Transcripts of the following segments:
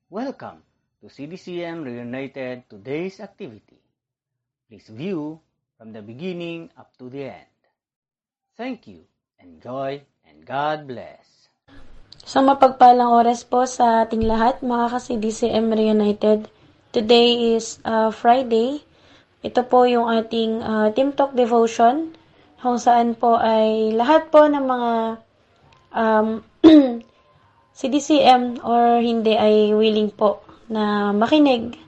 Welcome to CDCM Reunited Today's Activity. Please view from the beginning up to the end. Thank you, enjoy, and God bless. So mapagpalang oras po sa ating lahat mga ka-CDCM Reunited. Today is Friday. Ito po yung ating Team Talk Devotion kung saan po ay lahat po ng mga CDCM or hindi ay willing po na makinig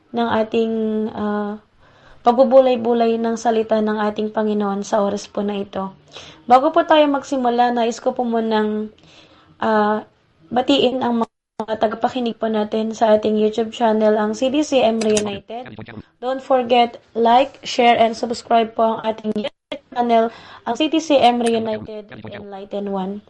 ng ating pagbubulay-bulay ng salita ng ating Panginoon sa oras po na ito. Bago po tayo magsimula, nais ko po munang batiin ang mga tagapakinig po natin sa ating YouTube channel, ang CDCM Reunited. Don't forget, like, share, and subscribe po ang ating YouTube channel, ang CDCM Reunited Enlighten One,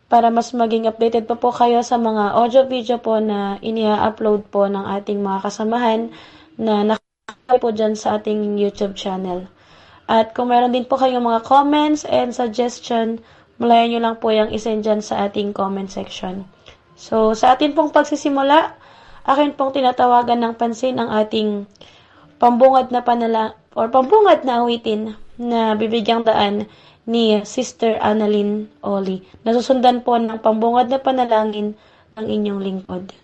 para mas maging updated po kayo sa mga audio-video po na inia-upload po ng ating mga kasamahan na nakakaya po dyan sa ating YouTube channel. At kung meron din po kayong mga comments and suggestion, malayan nyo lang po yung isend dyan sa ating comment section. So, sa ating pong pagsisimula, akin pong tinatawagan ng pansin ang ating pambungad na pambungad na awitin na bibigyang daan ni Sister Annalyn Oli. Nasusundan po ng pambungad na panalangin ng inyong lingkod.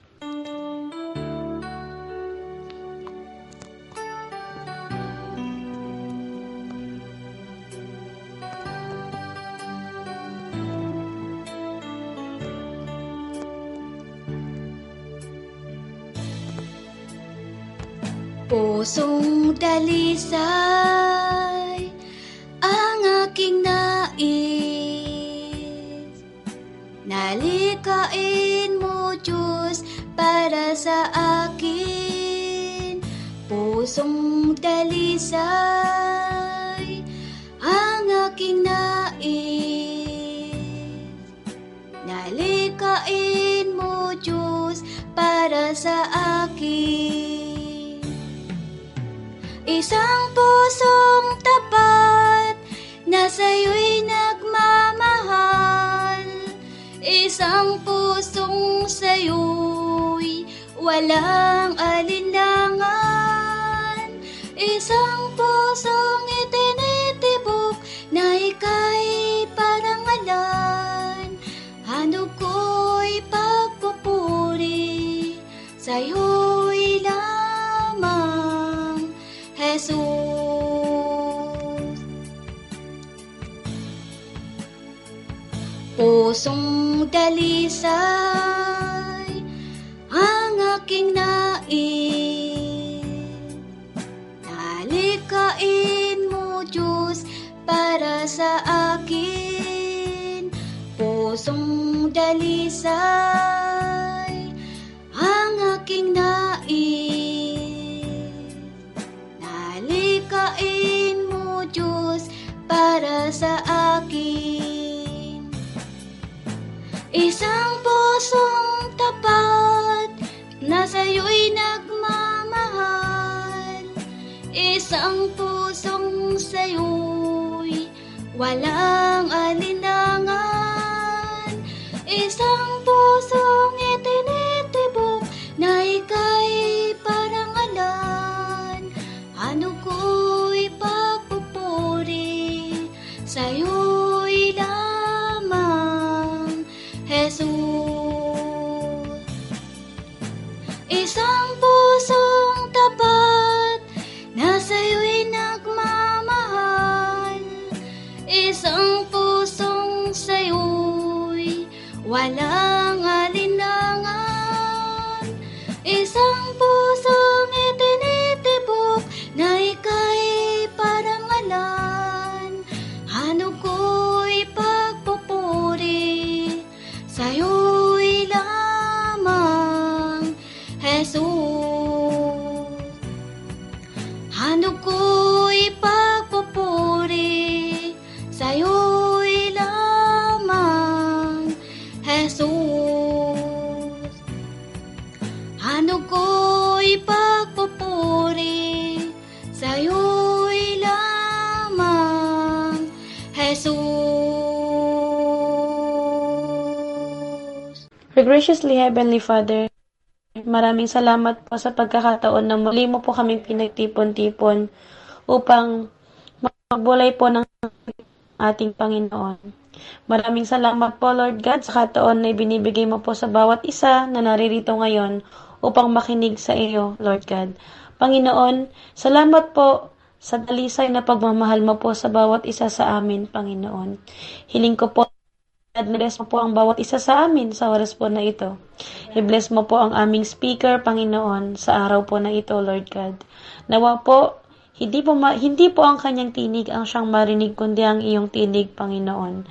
Pusong dalisay ang aking nais, nalikain mo Diyos para sa akin. Pusong dalisay ang aking nais, nalikain mo Diyos para sa akin. Isang pusong tapat na sa'yo'y nagmamahal, isang pusong sa'yo'y walang alinlangan, isang pusong itinitibok na ika'y parangalan. Ano ko'y pagpupuri sa'yo'y lamang, Jesus. Pusong dalisay ang aking nais, nalikain mo Diyos para sa akin. Pusong dalisay ang aking nais, nalikain mo Diyos para sa akin. Isang pusong tapat na sa'yo'y nagmamahal, isang pusong sa'yo'y walang alinlangan, isang pusong itinitibok na ika'y parangalan. Ano ko'y pagpupuri sa'yo'y lamang, Jesus. Isang pusong tapat na sa'yo'y nagmamahal, isang pusong sa'yo'y walang alinlangan, isang pusong itinitibok na ika'y parangalan. Ano ko'y pagpupuri sa'yo'y lamang, Jesus. Ano ko'y pagpupuri sa'yo'y lamang, Jesus. Ano ko'y pagpupuri sa'yo'y lamang, Jesus. Our graciously Heavenly Father, Maraming salamat po sa pagkakataon na muli mo po kaming pinagtipon-tipon upang magbulay po ng ating Panginoon. Maraming salamat po, Lord God, sa kataon na ibinibigay mo po sa bawat isa na naririto ngayon upang makinig sa iyo, Lord God. Panginoon, salamat po sa dalisay na pagmamahal mo po sa bawat isa sa amin, Panginoon. Hiling ko po, bless mo po ang bawat isa sa amin sa oras po na ito. I-bless mo po ang aming speaker, Panginoon, sa araw po na ito, Lord God. Nawa po, hindi po ang kanyang tinig ang siyang marinig, kundi ang iyong tinig, Panginoon.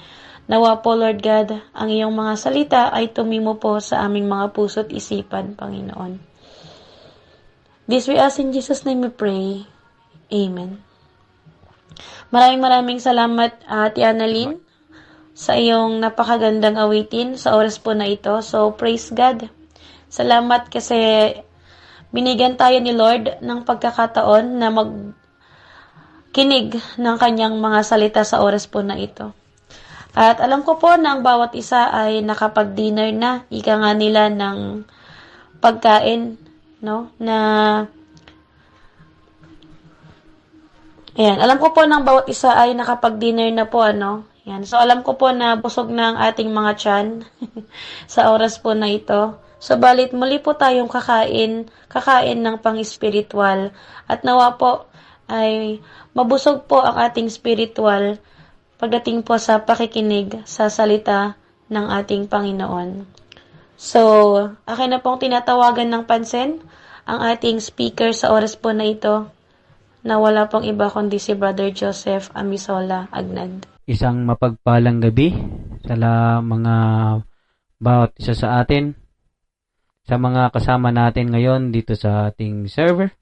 Nawa po, Lord God, ang iyong mga salita ay tumimo po sa aming mga puso't isipan, Panginoon. This we ask in Jesus' name we pray. Amen. Maraming salamat, Ate Annalyn, sa iyong napakagandang awitin sa oras po na ito. So, praise God. Salamat kasi binigyan tayo ni Lord ng pagkakataon na magkinig ng kanyang mga salita sa oras po na ito. At alam ko po na ang bawat isa ay nakapag-dinner na, ika nga nila ng pagkain, no? Ayan, alam ko po ng bawat isa ay nakapag-dinner na po, ano? Ayan, so alam ko po na busog na ang ating mga tiyan sa oras po na ito. So, balit muli po tayong kakain ng pang-spiritual. At nawa po ay mabusog po ang ating spiritual pagdating po sa pakikinig sa salita ng ating Panginoon. So, akin na pong tinatawagan ng pansin ang ating speaker sa oras po na ito, na wala pong iba kundi si Brother Joseph Amisola Agnad. Isang mapagpalang gabi sa mga bawat isa sa atin, sa mga kasama natin ngayon dito sa ating server,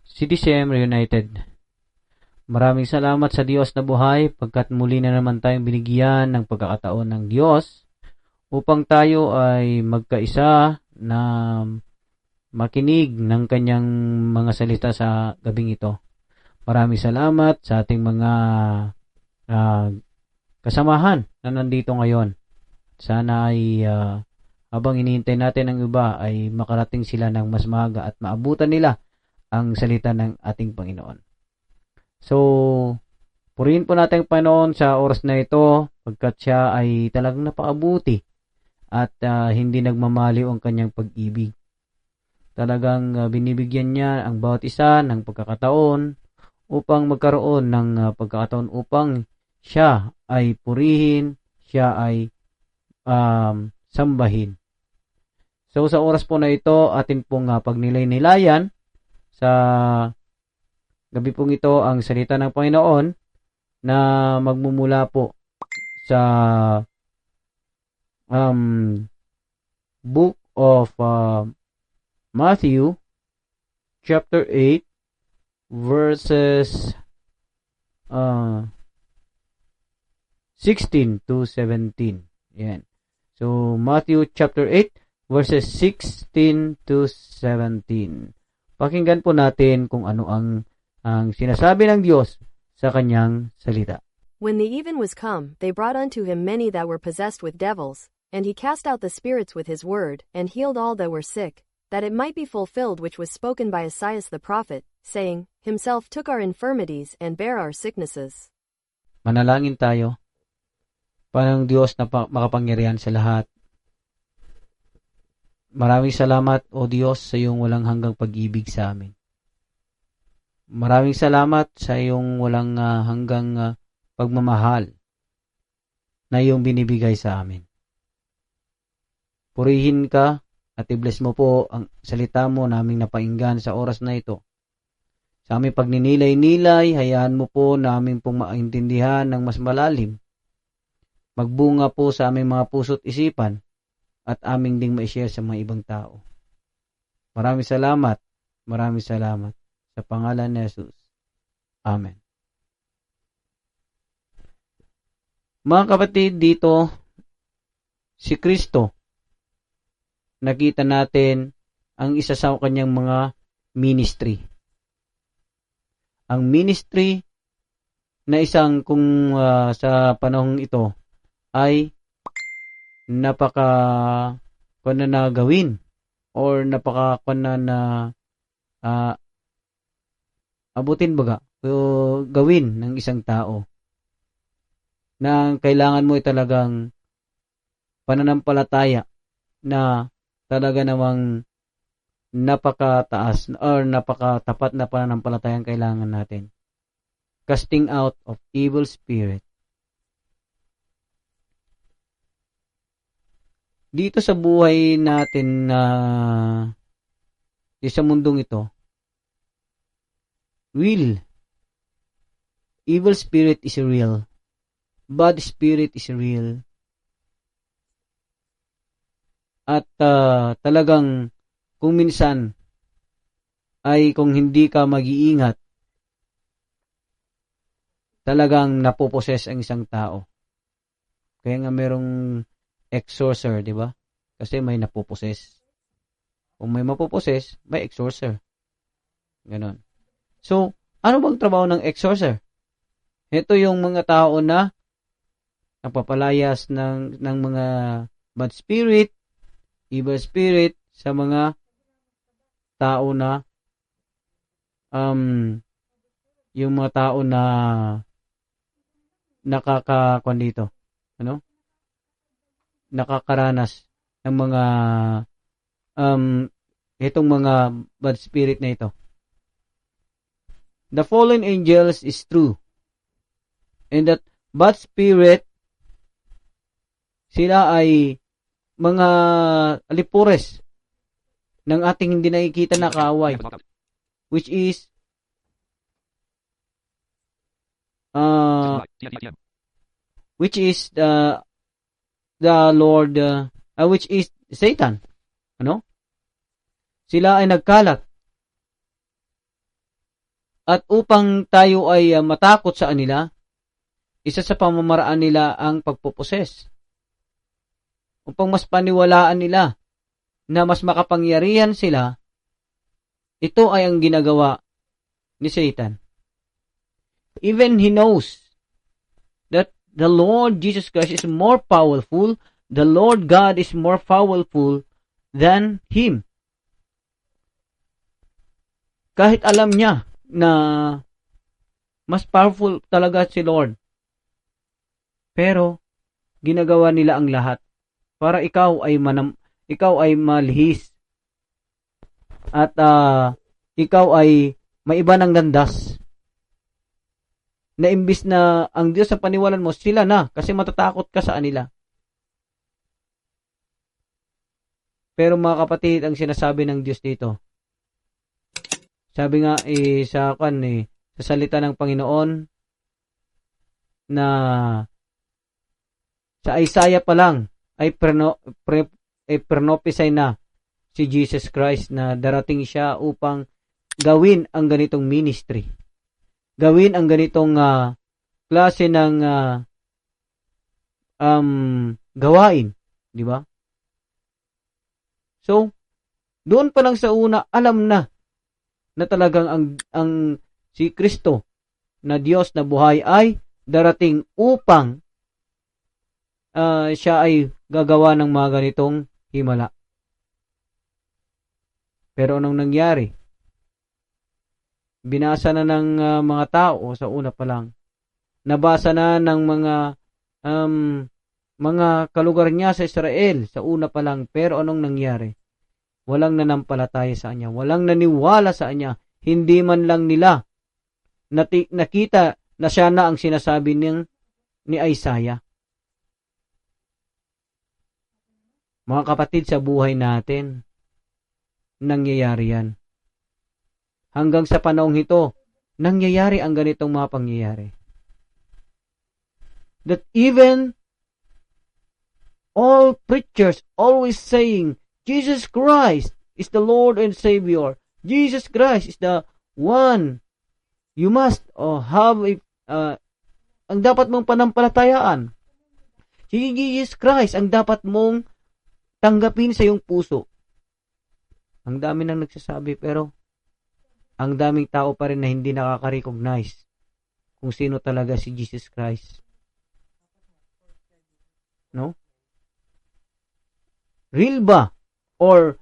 CDCM Reunited. Maraming salamat sa Diyos na buhay pagkat muli na naman tayong binigyan ng pagkakataon ng Diyos upang tayo ay magkaisa na makinig ng kanyang mga salita sa gabing ito. Maraming salamat sa ating mga kasamahan na nandito ngayon. Sana ay habang hinihintay natin ang iba ay makarating sila ng mas maaga at maabutan nila ang salita ng ating Panginoon. So, purihin po natin ang Panginoon sa oras na ito pagkat siya ay talagang napakabuti at hindi nagmamaliw ang kanyang pag-ibig. Talagang binibigyan niya ang bawat isa ng pagkakataon upang magkaroon ng pagkakataon upang siya ay purihin, siya ay sambahin. So sa oras po na ito, atin pong pagnilay-nilayan sa gabi pong ito ang salita ng Panginoon na magmumula po sa Book of Matthew chapter 8 verses 16 to 17. Yan. So Matthew chapter 8 verses 16 to 17. Pakinggan po natin kung ano ang sinasabi ng Diyos sa kanyang salita. When the even was come, they brought unto him many that were possessed with devils, and he cast out the spirits with his word, and healed all that were sick, that it might be fulfilled which was spoken by Esaias the prophet, saying, Himself took our infirmities and bare our sicknesses. Manalangin tayo. Panang Diyos na makapangyarihan sa lahat. Maraming salamat, O Diyos, sa iyong walang hanggang pag-ibig sa amin. Maraming salamat sa iyong walang hanggang pagmamahal na iyong binibigay sa amin. Purihin ka at i-bless mo po ang salita mo naming napainggan sa oras na ito. Sa aming pagninilay-nilay, hayaan mo po naming pong maintindihan ng mas malalim. Magbunga po sa aming mga puso't isipan at aming ding ma-share sa mga ibang tao. Maraming salamat. Maraming salamat. Sa pangalan ni Jesus. Amen. Mga kapatid, dito, si Kristo, nakita natin ang isa sa kanyang mga ministry. Ang ministry na isang kung sa panahong ito ay napaka gawin or napakakuan na ah, abutin baga o gawin ng isang tao na kailangan mo ay talagang pananampalataya na talaga namang napakataas or napakatapat na pananampalatayang kailangan natin. Casting out of evil spirit. Dito sa buhay natin na sa mundong ito, evil spirit is real. Bad spirit is real. At talagang kung minsan ay kung hindi ka mag-iingat, talagang napoposes ang isang tao. Kaya nga merong exorcer, di ba? Kasi may napoposes. Kung may mapoposes, may exorcer. Ganon. So, ano bang trabaho ng exorcer? Ito yung mga tao na nagpapalayas ng mga bad spirit, evil spirit sa mga tao na yung mga tao na nakakakuan dito. Nakakaranas ng mga itong mga bad spirit na ito. The fallen angels is true. And that bad spirit, sila ay mga alipures ng ating hindi nakikita na kaaway, which is the Lord, which is Satan. Sila ay nagkalat. At upang tayo ay matakot sa kanila, isa sa pamamaraan nila ang pagpuposes. Upang mas paniwalaan nila na mas makapangyarihan sila, ito ay ang ginagawa ni Satan. Even he knows that the Lord Jesus Christ is more powerful, the Lord God is more powerful than him. Kahit alam niya na mas powerful talaga si Lord, pero ginagawa nila ang lahat para ikaw ay malihis at ikaw ay maiba ng landas, na imbis na ang Diyos sa paniwalan mo, sila na, kasi matatakot ka sa kanila. Pero mga kapatid, ang sinasabi ng Diyos dito, sabi nga sa salita ng Panginoon na sa Isaiah pa lang ay prophesy na si Jesus Christ na darating siya upang gawin ang ganitong ministry. Gawin ang ganitong klase ng gawain, di ba? So, doon pa lang sa una, alam na talagang ang si Kristo na Diyos na buhay ay darating upang siya ay gagawa ng mga ganitong himala. Pero anong nangyari? Binasa na ng mga tao sa una pa lang. Nabasa na ng mga kalugar niya sa Israel sa una pa lang. Pero anong nangyari? Walang nanampalataya sa kanya. Walang naniwala sa kanya. Hindi man lang nila nakita na siya na ang sinasabi ni Isaiah. Mga kapatid, sa buhay natin, nangyayari yan. Hanggang sa panahong ito, nangyayari ang ganitong mga pangyayari. That even all preachers always saying, Jesus Christ is the Lord and Savior. Jesus Christ is the one you must have ang dapat mong panampalatayaan. Si Jesus Christ ang dapat mong tanggapin sa iyong puso. Ang dami nang nagsasabi, pero ang daming tao pa rin na hindi nakaka-recognize kung sino talaga si Jesus Christ. No? Real ba? Or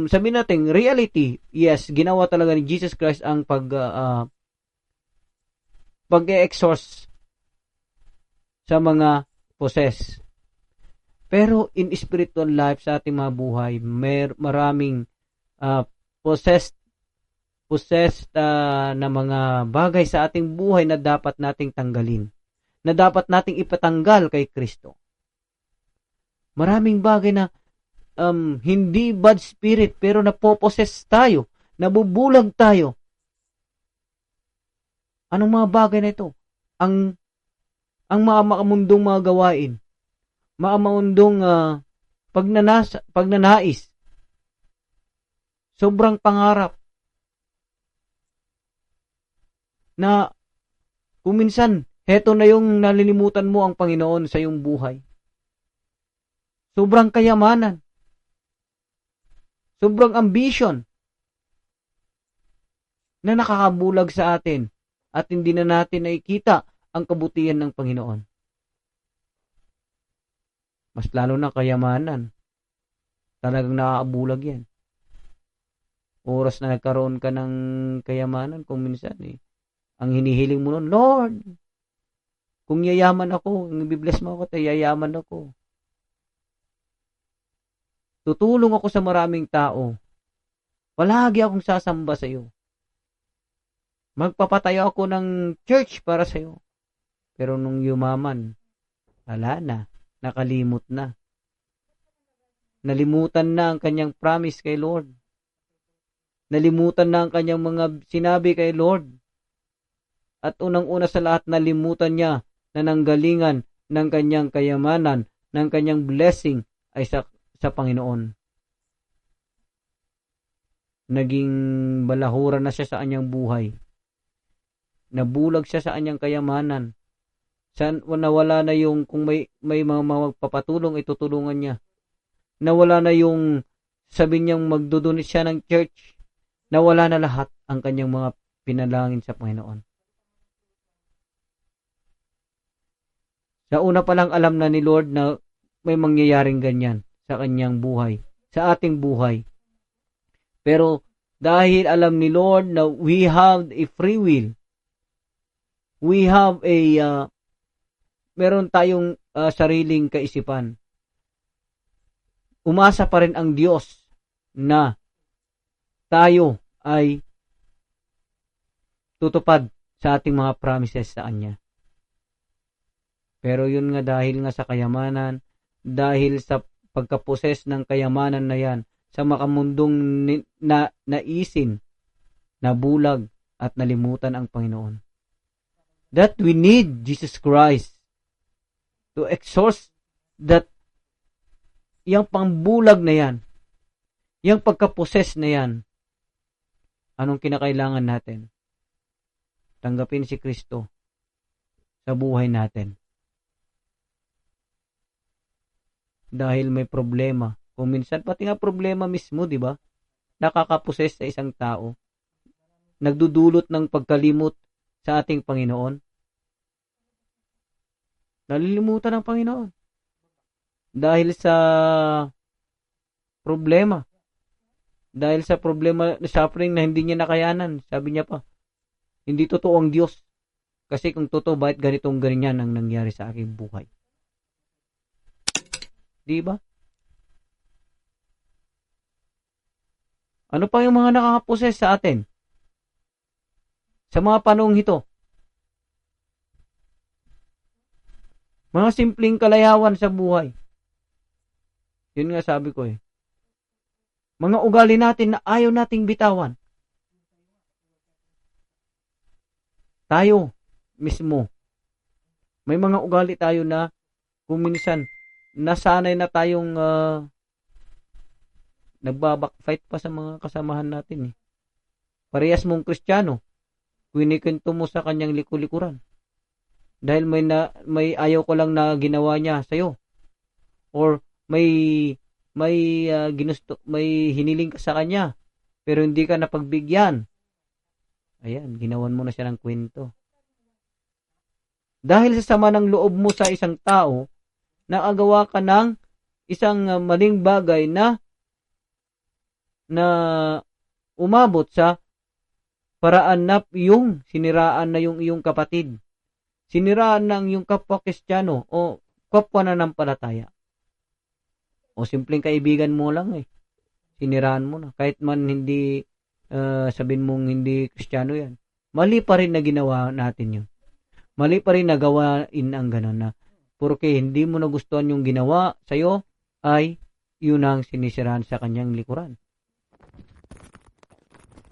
sabihin natin, reality, yes, ginawa talaga ni Jesus Christ ang pag-exorcise sa mga possess. Pero in spiritual life sa ating mga buhay, maraming possessed na mga bagay sa ating buhay na dapat nating tanggalin, na dapat nating ipatanggal kay Kristo. Maraming bagay na hindi bad spirit pero napopossess tayo, nabubulag tayo. Anong mga bagay na ito? Ang makamundong mga gawain, makamundong pagnanais, sobrang pangarap, na kung minsan, heto na yung nalilimutan mo ang Panginoon sa iyong buhay. Sobrang kayamanan, sobrang ambition, na nakakabulag sa atin at hindi na natin nakikita ang kabutihan ng Panginoon. Mas lalo na kayamanan, talagang nakakabulag yan. Oras na nagkaroon ka ng kayamanan, kung minsan ang hinihiling mo nun, Lord, kung yayaman ako, kung ibibless mo ako, yayaman ako. Tutulong ako sa maraming tao. Palagi akong sasamba sa iyo. Magpapatayo ako ng church para sa iyo. Pero nung yumaman, wala na, nakalimot na. Nalimutan na ang kanyang promise kay Lord. Nalimutan na ang kanyang mga sinabi kay Lord. At unang-una sa lahat, nalimutan niya na nanggalingan ng kanyang kayamanan, ng kanyang blessing ay sa Panginoon. Naging balahuran na siya sa kanyang buhay. Nabulag siya sa kanyang kayamanan. Nawala na yung, kung may mga magpapatulong, itutulungan niya. Nawala na yung sabi niyang magdudunit siya ng church. Nawala na lahat ang kanyang mga pinalangin sa Panginoon. Sa una pa lang alam na ni Lord na may mangyayaring ganyan sa kanyang buhay, sa ating buhay. Pero dahil alam ni Lord na we have a free will, we have meron tayong sariling kaisipan. Umasa pa rin ang Diyos na tayo ay tutupad sa ating mga promises sa Kanya. Pero yun nga, dahil nga sa kayamanan, dahil sa pagkaposes ng kayamanan na yan, sa makamundong naisin, nabulag at nalimutan ang Panginoon. That we need Jesus Christ to exorcise that yung pangbulag na yan, yung pagkaposes na yan. Anong kinakailangan natin? Tanggapin si Kristo sa buhay natin. Dahil may problema. Kung minsan, pati nga problema mismo, di ba? Nakakaposes sa isang tao. Nagdudulot ng pagkalimot sa ating Panginoon. Nalilimutan ng Panginoon. Dahil sa problema. Dahil sa problema, suffering na hindi niya nakayanan. Sabi niya pa, hindi totoo ang Diyos. Kasi kung totoo, bakit ganitong ganyan ang nangyari sa aking buhay? Di ba? Ano pa yung mga nakakaposes sa atin? Sa mga panahong ito. Mga simpleng kalayawan sa buhay. Yun nga sabi ko Mga ugali natin na ayaw nating bitawan. Tayo mismo. May mga ugali tayo na kung minsan nasanay na tayong nagbabackfight pa sa mga kasamahan natin Parehas mong Kristiyano, kwento mo sa kanyang liku-likuran. Dahil may ayaw ko lang na ginawa niya sa iyo. Or may hiniling ka sa kanya pero hindi ka napagbigyan. Ayan, ginawan mo na siya ng kwento. Dahil sa sama ng loob mo sa isang tao, nakagawa ka ng isang maling bagay na na umabot sa paraan na yung siniraan na yung iyong kapatid. Siniraan ng yung kapwa Kristiyano o kapwa nanampalataya. O simpleng kaibigan mo lang siniraan mo na. Kahit man hindi sabihin mong hindi Kristiyano yan. Mali pa rin na ginawa natin yun. Mali pa rin na gawain ang gano'n na porque hindi mo nagustuhan yung ginawa sa'yo ay yun ang sinisiraan sa kanyang likuran.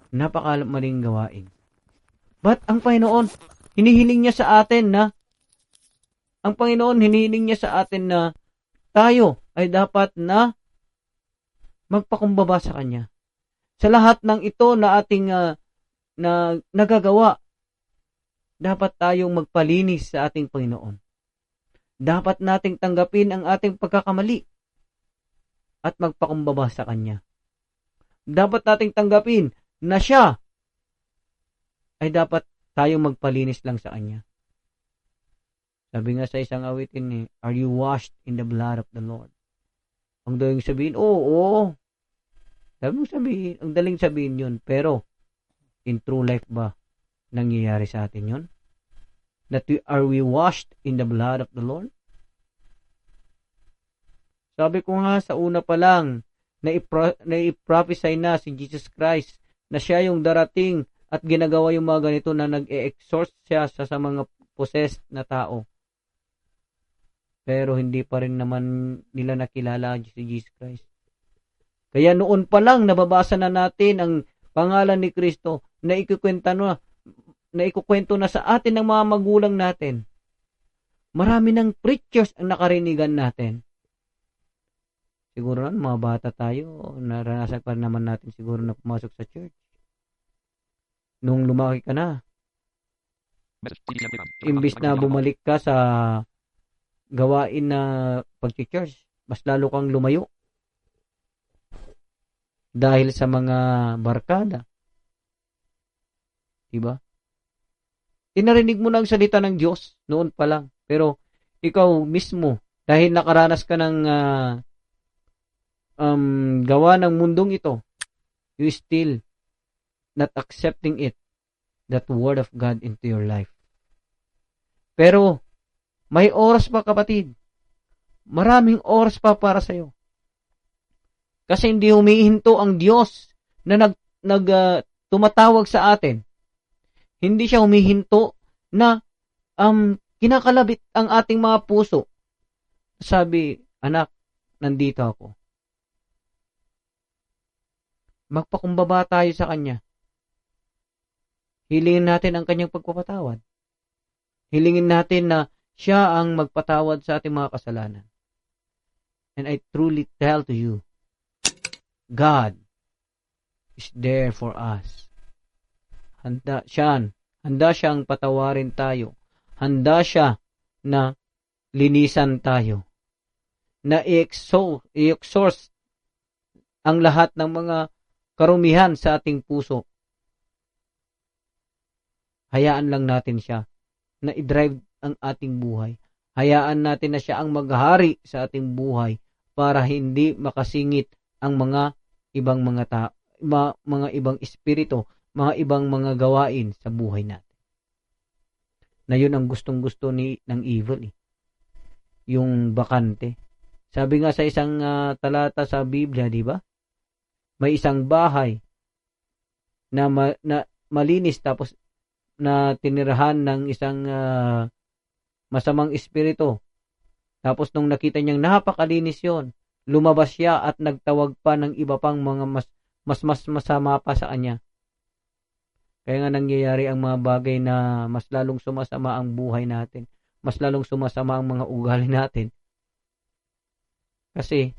Napakamaling gawain. But ang Panginoon, hinihiling niya sa atin na tayo ay dapat na magpakumbaba sa Kanya. Sa lahat ng ito na ating na nagagawa, dapat tayong magpalinis sa ating Panginoon. Dapat nating tanggapin ang ating pagkakamali at magpakumbaba sa Kanya. Dapat nating tanggapin na siya ay dapat tayong magpalinis lang sa Kanya. Sabi nga sa isang awitin are you washed in the blood of the Lord? Ang daling sabihin, oo. Ang daling sabihin yun, pero in true life ba nangyayari sa atin yun? Are we washed in the blood of the Lord? Sabi ko nga sa una pa lang, na i-prophesy na si Jesus Christ na siya yung darating at ginagawa yung mga ganito na nag-e-exhort siya sa mga possessed na tao. Pero hindi pa rin naman nila nakilala si Jesus Christ. Kaya noon pa lang nababasa na natin ang pangalan ni Kristo na ikukwento na sa atin ng mga magulang natin. Marami ng preachers ang nakarinigan natin. Siguro na mga bata tayo, naranasan pa naman natin siguro na pumasok sa church. Nung lumaki ka na, imbis na bumalik ka sa gawain na pag-church, mas lalo kang lumayo. Dahil sa mga barkada. Diba? Tinarinig mo na ang salita ng Diyos noon pa lang. Pero ikaw mismo, dahil nakaranas ka ng gawa ng mundong ito, you still not accepting it, that word of God into your life. Pero, may oras pa kapatid. Maraming oras pa para sa'yo. Kasi hindi humihinto ang Diyos na tumatawag sa atin. Hindi siya humihinto na kinakalabit ang ating mga puso. Sabi, anak, nandito ako. Magpakumbaba tayo sa Kanya. Hilingin natin ang Kanyang pagpapatawad. Hilingin natin na siya ang magpatawad sa ating mga kasalanan. And I truly tell to you, God is there for us. Handa siyang patawarin tayo. Handa siya na linisan tayo. Na i-exhaust ang lahat ng mga karumihan sa ating puso. Hayaan lang natin siya na i-drive ang ating buhay. Hayaan natin na siya ang maghari sa ating buhay para hindi makasingit ang mga ibang mga ibang espiritu, mga ibang mga gawain sa buhay natin. Na yun ang gustong-gusto ng evil. Yung bakante. Sabi nga sa isang talata sa Biblia, di ba? May isang bahay na malinis tapos na tinirahan ng isang masamang espiritu. Tapos nung nakita niyang napakalinis yon, lumabas siya at nagtawag pa ng iba pang mga mas masama pa sa kanya. Kaya nga nangyayari ang mga bagay na mas lalong sumasama ang buhay natin. Mas lalong sumasama ang mga ugali natin. Kasi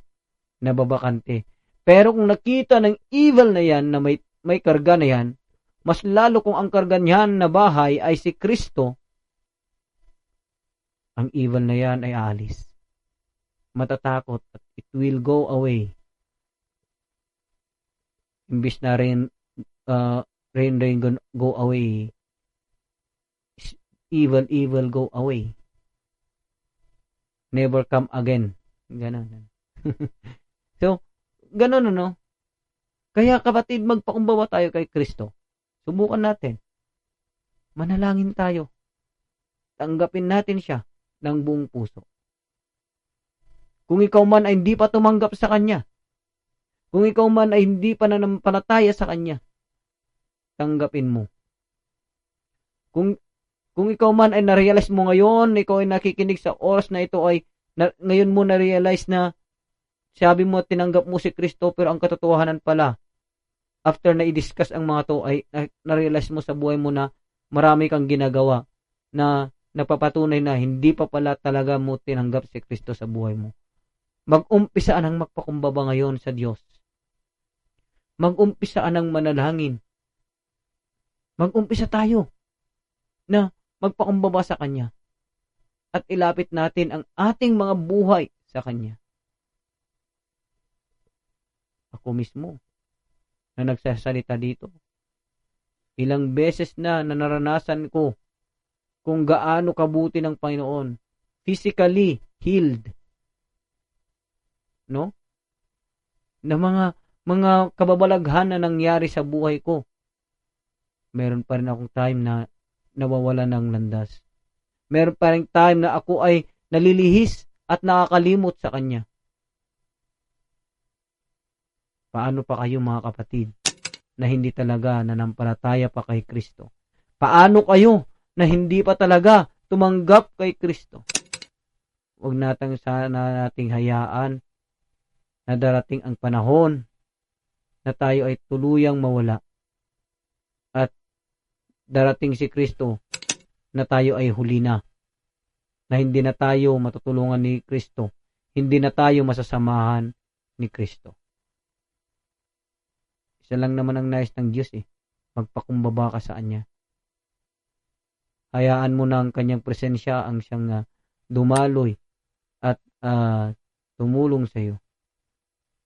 nababakante. Pero kung nakita ng evil na yan, na may karga na yan, mas lalo kung ang karga niyan na bahay ay si Kristo, ang evil na yan ay aalis. Matatakot at it will go away. Imbis na rain go away, evil go away. Never come again. Ganon. So, ganon Kaya kapatid, magpakumbaba tayo kay Kristo. Subukan natin. Manalangin tayo. Tanggapin natin siya ng buong puso. Kung ikaw man ay hindi pa tumanggap sa Kanya, kung ikaw man ay hindi pa nananampalataya sa Kanya, tanggapin mo. Kung ikaw man ay na-realize mo ngayon, ikaw ay nakikinig sa oras na ito ay ngayon mo na-realize na sabi mo tinanggap mo si Kristo, pero ang katotohanan pala, after na i-discuss ang mga to, ay na-realize mo sa buhay mo na marami kang ginagawa na napapatunay na hindi pa pala talaga mo tinanggap si Kristo sa buhay mo. Mag-umpisaan ang magpakumbaba ngayon sa Diyos. Mag-umpisaan ang manalangin. Mag-umpisa tayo na magpakumbaba sa Kanya at ilapit natin ang ating mga buhay sa Kanya. Ako mismo na nagsasalita dito, ilang beses na naranasan ko kung gaano kabuti ng Panginoon, physically healed, no? Na mga kababalaghan na nangyari sa buhay ko. Meron pa rin akong time na nawawala ng landas. Meron pa rin time na ako ay nalilihis at nakakalimot sa Kanya. Paano pa kayo mga kapatid na hindi talaga nanampalataya pa kay Kristo? Paano kayo na hindi pa talaga tumanggap kay Kristo? Huwag nating hayaan na darating ang panahon na tayo ay tuluyang mawala at darating si Kristo na tayo ay huli na hindi na tayo matutulungan ni Kristo, hindi na tayo masasamahan ni Kristo. Isa lang naman ang nais ng Diyos magpakumbaba ka sa Kanya. Hayaan mo na ang Kanyang presensya ang siyang dumaloy at tumulong sa iyo.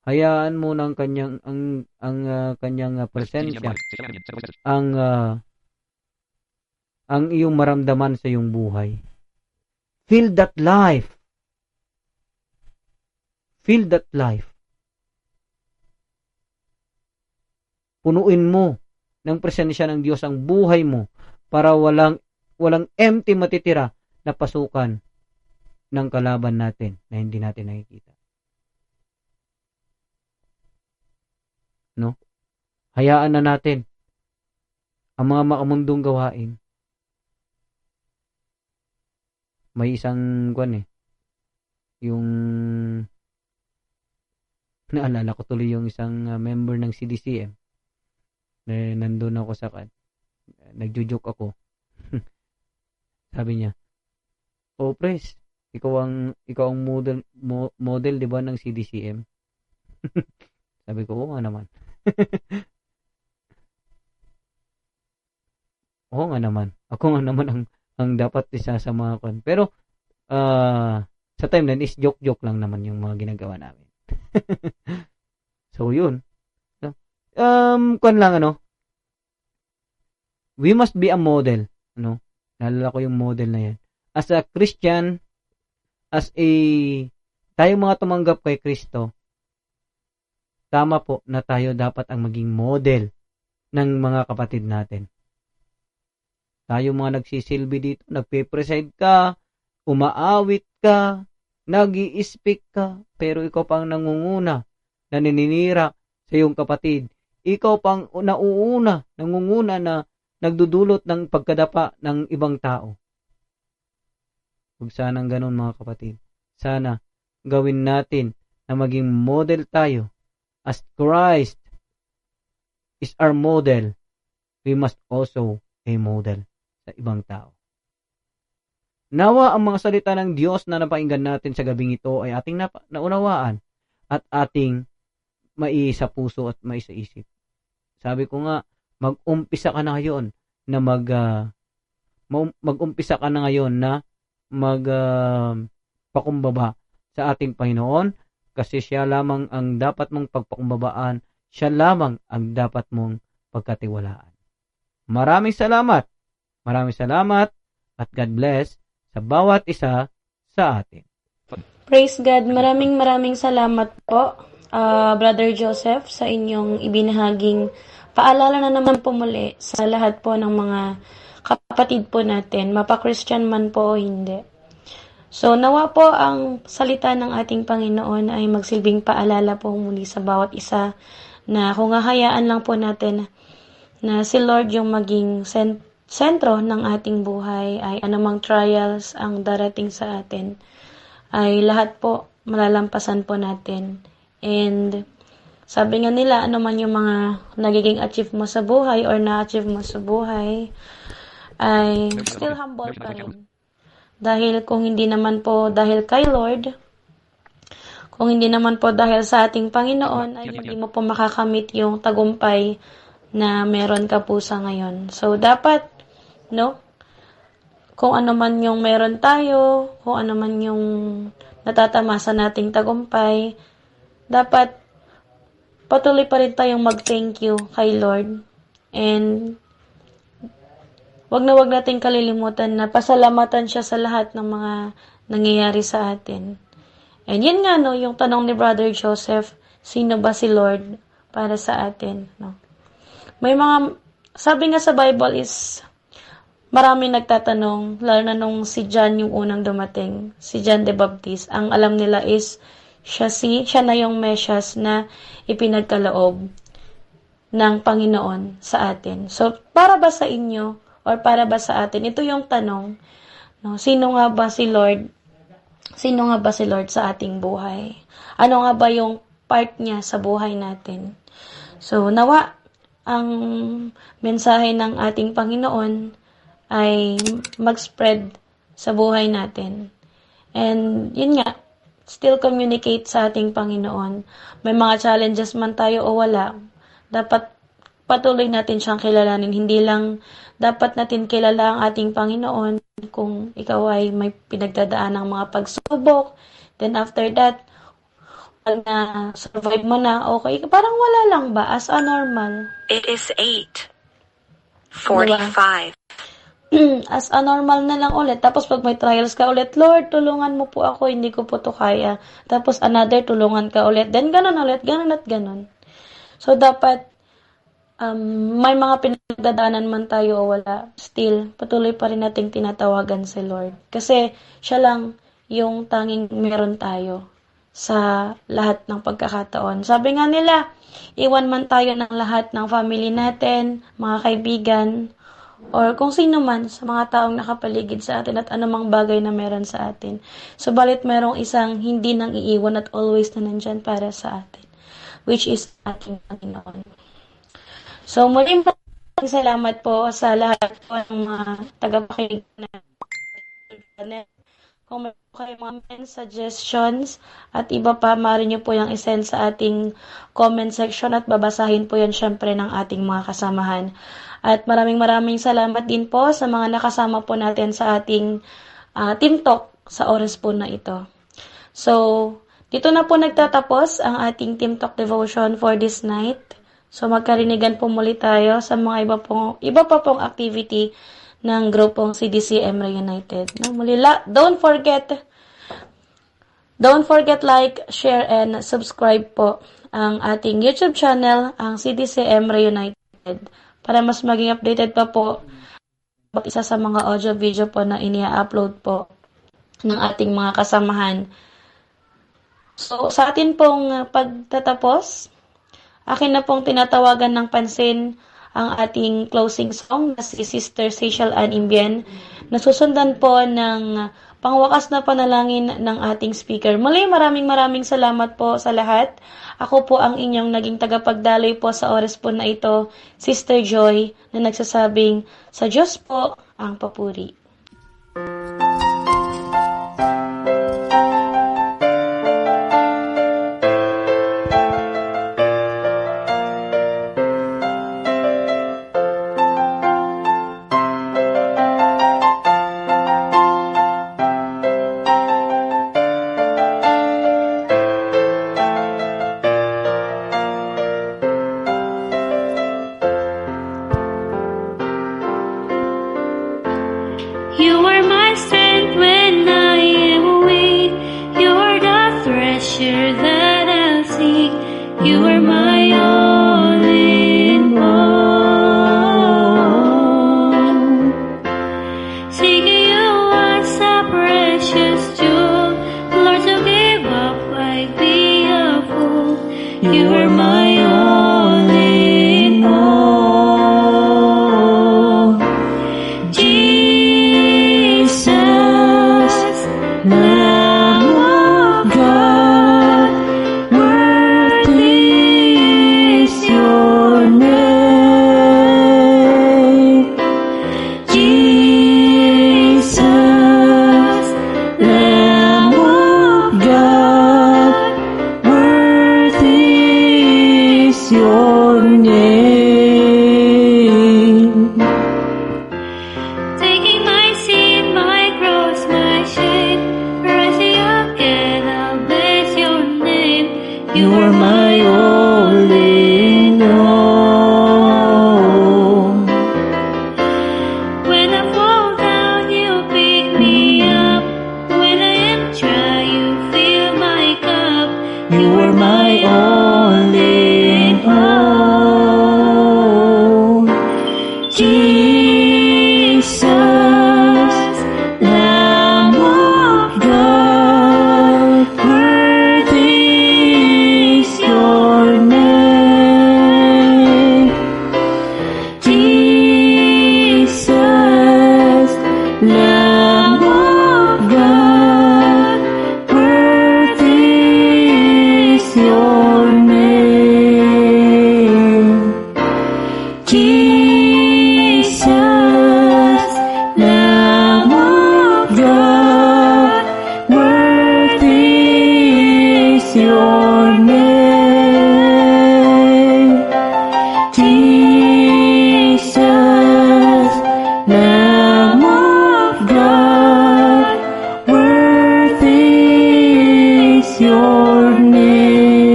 Hayaan mo na ang Kanyang Kanyang presensya ang iyong maramdaman sa iyong buhay. Feel that life. Feel that life. Punuin mo ng presensya ng Diyos ang buhay mo para walang empty matitira na pasukan ng kalaban natin na hindi natin nakikita. No? Hayaan na natin ang mga makamundong gawain. May isang yung naalala ko tuloy yung isang member ng CDCM. Nandun ako sa nagjo-joke ako. Sabi niya, "Oh, Pres, ikaw ang model 'di ba ng CDCM?" Sabi ko, "Oo nga naman." Oo nga naman. Ako nga naman ang dapat isa sa mga Pero sa time na is joke lang naman yung mga ginagawa namin. So yun. We must be a model, Naalala ko yung model na yan. As a Christian, tayong mga tumanggap kay Kristo, tama po na tayo dapat ang maging model ng mga kapatid natin. Tayo mga nagsisilbi dito, nagpe-preside ka, umaawit ka, nag-i-speak ka, pero ikaw pang nangunguna, naninira sa iyong kapatid. Ikaw pang nangunguna na nagdudulot ng pagkadapa ng ibang tao. Huwag sanang ganun mga kapatid. Sana gawin natin na maging model tayo. As Christ is our model, we must also a model sa ibang tao. Nawa ang mga salita ng Diyos na napakinggan natin sa gabing ito ay ating naunawaan at ating maisa puso at maisa isip. Sabi ko nga, mag-umpisa ka na ngayon na mag-umpisa ka na ngayon na pakumbaba sa ating Panginoon kasi siya lamang ang dapat mong pagpakumbabaan, siya lamang ang dapat mong pagkatiwalaan. Maraming salamat at God bless sa bawat isa sa atin. Praise God. Maraming salamat po. Brother Joseph, sa inyong ibinahaging paalala na naman po muli sa lahat po ng mga kapatid po natin, mapa-Christian man po o hindi. So, nawa po ang salita ng ating Panginoon ay magsilbing paalala po muli sa bawat isa na kung hahayaan lang po natin na si Lord yung maging sentro ng ating buhay, ay anumang trials ang darating sa atin, ay lahat po malalampasan po natin. And sabi nga nila, ano man yung mga nagiging achieve mo sa buhay or na-achieve mo sa buhay, ay still humble pa rin. Dahil kung hindi naman po dahil kay Lord, kung hindi naman po dahil sa ating Panginoon, ay hindi mo po makakamit yung tagumpay na meron ka po sa ngayon. So, dapat, kung ano man yung meron tayo, kung ano man yung natatamasa nating tagumpay, dapat patuloy pa rin tayong mag-thank you kay Lord. And wag nating kalilimutan na pasalamatan siya sa lahat ng mga nangyayari sa atin. And yun nga, yung tanong ni Brother Joseph, sino ba si Lord para sa atin? May mga, sabi nga sa Bible is, marami nagtatanong, lalo na nung si John yung unang dumating, si John the Baptist, ang alam nila is, siya na yung Mesias na ipinagkaloob ng Panginoon sa atin. So, para ba sa inyo, or para ba sa atin? Ito yung tanong, sino nga ba si Lord? Sino nga ba si Lord sa ating buhay? Ano nga ba yung part niya sa buhay natin? So, nawa, ang mensahe ng ating Panginoon ay mag-spread sa buhay natin. And, yun nga, still communicate sa ating Panginoon. May mga challenges man tayo o wala, dapat patuloy natin siyang kilalanin. Hindi lang dapat natin kilala ang ating Panginoon kung ikaw ay may pinagdadaan ng mga pagsubok. Then after that, pag na-survive mo na, okay, parang wala lang ba? As a normal. It is 8:45. As a normal na lang ulit. Tapos pag may trials ka ulit, Lord, tulungan mo po ako, hindi ko po to kaya. Tapos another, tulungan ka ulit. Then ganun ulit, ganun at ganun. So dapat, may mga pinagdadaanan man tayo o wala, still, patuloy pa rin nating tinatawagan si Lord. Kasi siya lang yung tanging meron tayo sa lahat ng pagkakataon. Sabi nga nila, iwan man tayo ng lahat ng family natin, mga kaibigan, or kung sino man sa mga taong nakapaligid sa atin at anumang bagay na meron sa atin. Subalit merong isang hindi nang iiwan at always na nandyan para sa atin, which is ating Panginoon. So, muling salamat po sa lahat po ng mga tagapakinig na kung may kayong mga suggestions at iba pa, maaari nyo po yung isend sa ating comment section at babasahin po yan syempre ng ating mga kasamahan. At maraming salamat din po sa mga nakasama po natin sa ating Team Talk sa oras po na ito. So, dito na po nagtatapos ang ating Team Talk Devotion for this night. So, magkarinigan po muli tayo sa mga iba pa pong activity ng grupong CDC Emre United. Muli, don't forget like, share, and subscribe po ang ating YouTube channel, ang CDC Emre United, para mas maging updated pa po isa sa mga audio-video po na inia-upload po ng ating mga kasamahan. So, sa atin pong pagtatapos, akin na pong tinatawagan ng pansin ang ating closing song na si Sister Seychelle Ann Imbien, na susundan po ng pangwakas na panalangin ng ating speaker. Muli, maraming salamat po sa lahat. Ako po ang inyong naging tagapagdaloy po sa oras po na ito, Sister Joy, na nagsasabing, sa Diyos po ang papuri. name. Taking my seat, my cross, my shame, rising again, I'll bless your name. You are my all in all. When I fall down, you pick me up. When I am dry, you fill my cup. You are my all in all. Jesus, Lamb of God, worthy is your name. Jesus, Lamb of God, worthy is your name. Jesus, Lamb of God, worthy is your name. Jesus, Lamb of God, worthy is your name.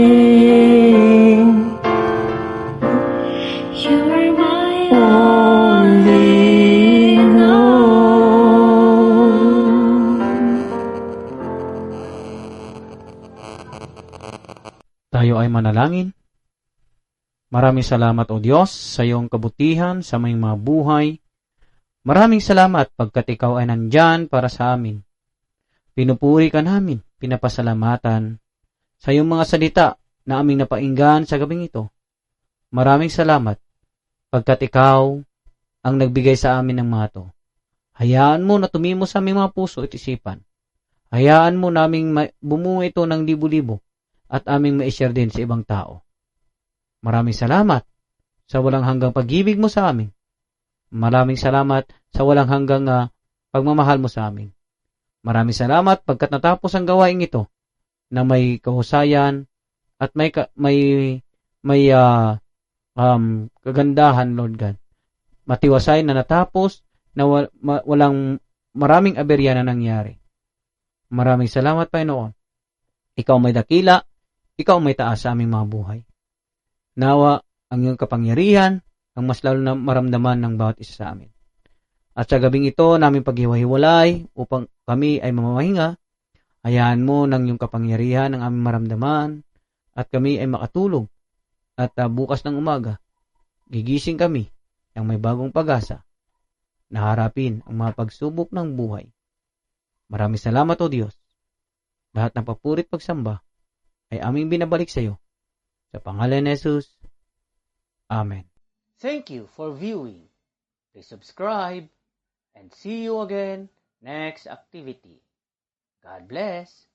You are my All in all. Tayo ay manalangin. Maraming salamat o Diyos sa iyong kabutihan sa aming mga buhay. Maraming salamat pagkat ikaw ay nandyan para sa amin. Pinupuri ka namin, pinapasalamatan sa iyong mga salita na aming napainggan sa gabing ito. Maraming salamat pagkat ikaw ang nagbigay sa amin ng mga to. Hayaan mo na tumimo sa aming mga puso at isipan. Hayaan mo naming bumunga ito ng libo-libo at aming ma-share din sa ibang tao. Maraming salamat sa walang hanggang pag-ibig mo sa amin. Maraming salamat sa walang hanggang pagmamahal mo sa amin. Maraming salamat pagkat natapos ang gawaing ito na may kahusayan at may kagandahan, Lord God. Matiwasay na natapos na walang maraming aberya na nangyari. Maraming salamat, Panginoon. Ikaw may dakila, ikaw may taas sa aming mga buhay. Nawa ang iyong kapangyarihan ang mas lalo na maramdaman ng bawat isa sa amin. At sa gabing ito namin paghiwa-hiwalay upang kami ay mamahinga, hayaan mo ng iyong kapangyarihan ang aming maramdaman at kami ay makatulog. At bukas ng umaga, gigising kami ng may bagong pag-asa na harapin ang mga pagsubok ng buhay. Maraming salamat o Diyos. Lahat ng papuri at pagsamba ay aming binabalik sa iyo. Sa pangalan ni Jesus. Amen. Thank you for viewing. Please subscribe and see you again next activity. God bless.